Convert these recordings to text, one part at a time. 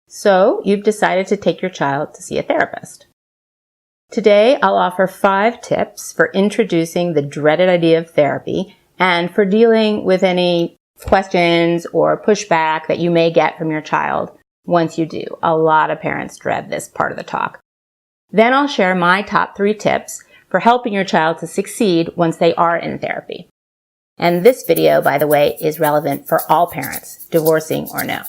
So you've decided to take your child to see a therapist. Today, I'll offer 5 tips for introducing the dreaded idea of therapy and for dealing with any questions or pushback that you may get from your child once you do. A lot of parents dread this part of the talk. Then I'll share my top 3 tips for helping your child to succeed once they are in therapy. And this video, by the way, is relevant for all parents, divorcing or no.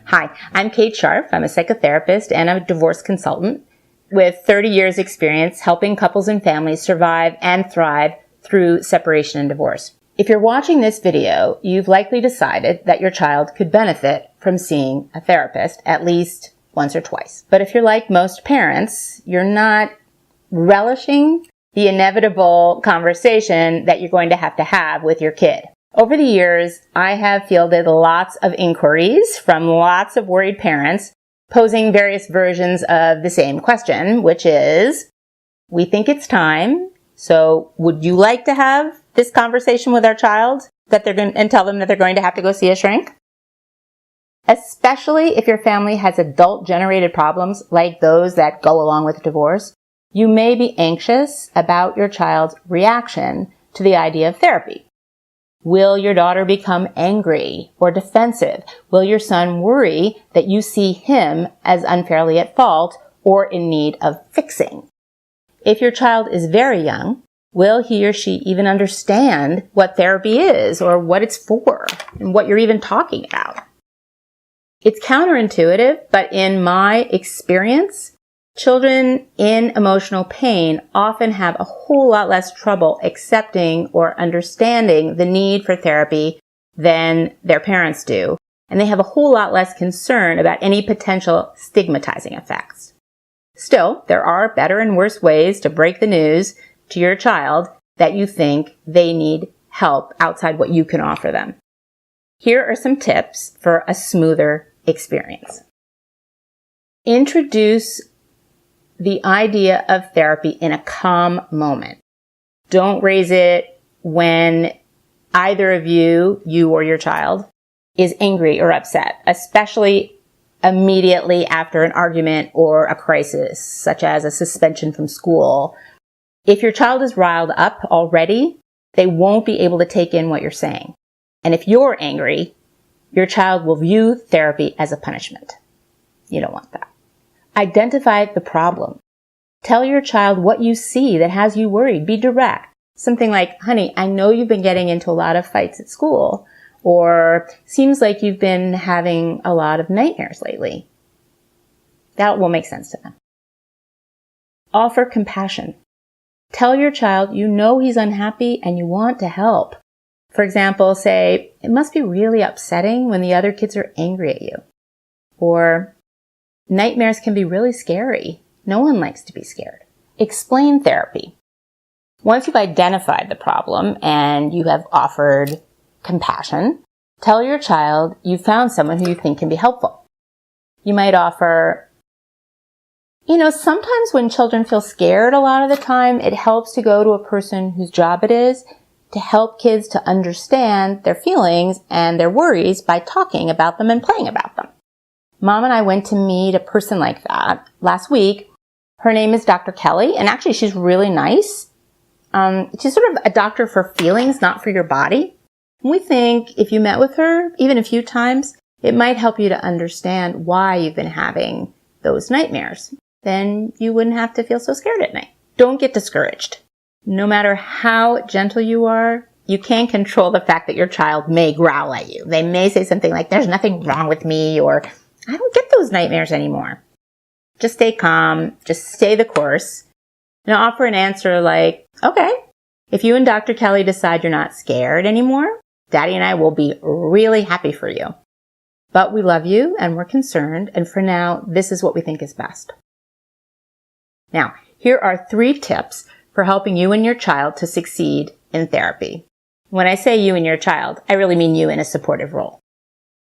Hi, I'm Kate Scharff. I'm a psychotherapist and a divorce consultant with 30 years experience helping couples and families survive and thrive through separation and divorce. If you're watching this video, you've likely decided that your child could benefit from seeing a therapist at least once or twice. But if you're like most parents, you're not relishing the inevitable conversation that you're going to have with your kid. Over the years, I have fielded lots of inquiries from lots of worried parents posing various versions of the same question, which is, we think it's time, so would you like to have this conversation with our child and tell them that they're going to have to go see a shrink? Especially if your family has adult-generated problems like those that go along with divorce, you may be anxious about your child's reaction to the idea of therapy. Will your daughter become angry or defensive? Will your son worry that you see him as unfairly at fault or in need of fixing? If your child is very young, will he or she even understand what therapy is or what it's for and what you're even talking about? It's counterintuitive, but in my experience, children in emotional pain often have a whole lot less trouble accepting or understanding the need for therapy than their parents do, and they have a whole lot less concern about any potential stigmatizing effects. Still, there are better and worse ways to break the news to your child that you think they need help outside what you can offer them. Here are some tips for a smoother experience. Introduce the idea of therapy in a calm moment. Don't raise it when either of you or your child, is angry or upset, especially immediately after an argument or a crisis, such as a suspension from school. If your child is riled up already, they won't be able to take in what you're saying. And if you're angry, your child will view therapy as a punishment. You don't want that. Identify the problem. Tell your child what you see that has you worried. Be direct. Something like, honey, I know you've been getting into a lot of fights at school, or seems like you've been having a lot of nightmares lately. That will make sense to them. Offer compassion. Tell your child you know he's unhappy and you want to help. For example, say, it must be really upsetting when the other kids are angry at you. Or, nightmares can be really scary. No one likes to be scared. Explain therapy. Once you've identified the problem and you have offered compassion, tell your child you found someone who you think can be helpful. You might offer, sometimes when children feel scared a lot of the time, it helps to go to a person whose job it is to help kids to understand their feelings and their worries by talking about them and playing about them. Mom and I went to meet a person like that last week. Her name is Dr. Kelly, and actually she's really nice. She's sort of a doctor for feelings, not for your body. And we think if you met with her, even a few times, it might help you to understand why you've been having those nightmares. Then you wouldn't have to feel so scared at night. Don't get discouraged. No matter how gentle you are, you can't control the fact that your child may growl at you. They may say something like, there's nothing wrong with me, or I don't get those nightmares anymore. Just stay calm. Just stay the course. And offer an answer like, okay, if you and Dr. Kelly decide you're not scared anymore, Daddy and I will be really happy for you. But we love you and we're concerned, and for now, this is what we think is best. Now, here are 3 tips for helping you and your child to succeed in therapy. When I say you and your child, I really mean you in a supportive role.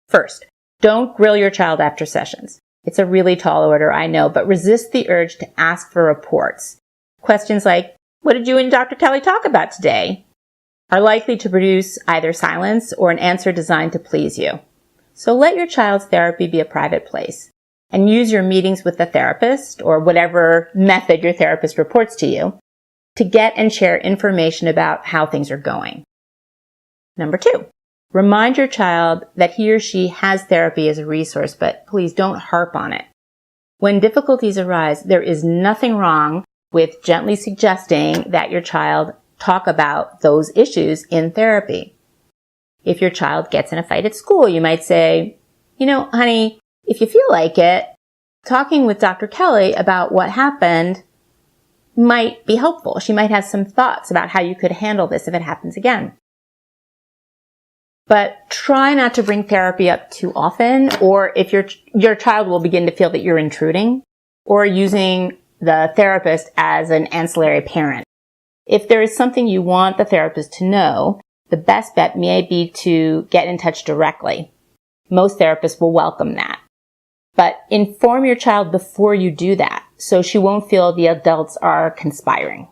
First, don't grill your child after sessions. It's a really tall order, I know, but resist the urge to ask for reports. Questions like, what did you and Dr. Kelly talk about today, are likely to produce either silence or an answer designed to please you. So let your child's therapy be a private place and use your meetings with the therapist or whatever method your therapist reports to you to get and share information about how things are going. Number 2, remind your child that he or she has therapy as a resource, but please don't harp on it. When difficulties arise, there is nothing wrong with gently suggesting that your child talk about those issues in therapy. If your child gets in a fight at school, you might say, honey, if you feel like it, talking with Dr. Kelly about what happened might be helpful. She might have some thoughts about how you could handle this if it happens again. But try not to bring therapy up too often, or if your child will begin to feel that you're intruding or using the therapist as an ancillary parent. If there is something you want the therapist to know, the best bet may be to get in touch directly. Most therapists will welcome that. But inform your child before you do that, so she won't feel the adults are conspiring.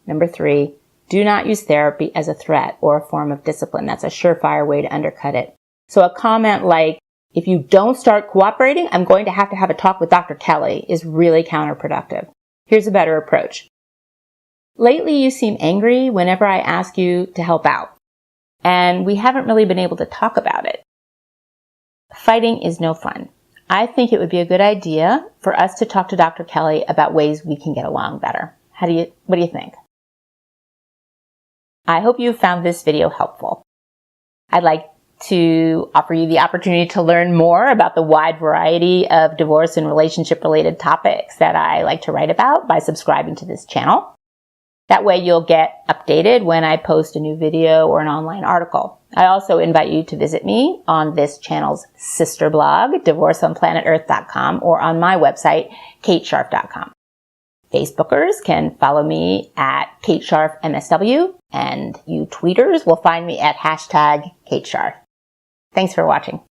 Number 3, do not use therapy as a threat or a form of discipline. That's a surefire way to undercut it. So a comment like, if you don't start cooperating, I'm going to have a talk with Dr. Kelly is really counterproductive. Here's a better approach. Lately, you seem angry whenever I ask you to help out, and we haven't really been able to talk about it. Fighting is no fun. I think it would be a good idea for us to talk to Dr. Kelly about ways we can get along better. What do you think? I hope you found this video helpful. I'd like to offer you the opportunity to learn more about the wide variety of divorce and relationship-related topics that I like to write about by subscribing to this channel. That way you'll get updated when I post a new video or an online article. I also invite you to visit me on this channel's sister blog, divorceonplanetearth.com, or on my website, katescharff.com. Facebookers can follow me at KateScharffMSW, and you tweeters will find me at #KateScharff. Thanks for watching.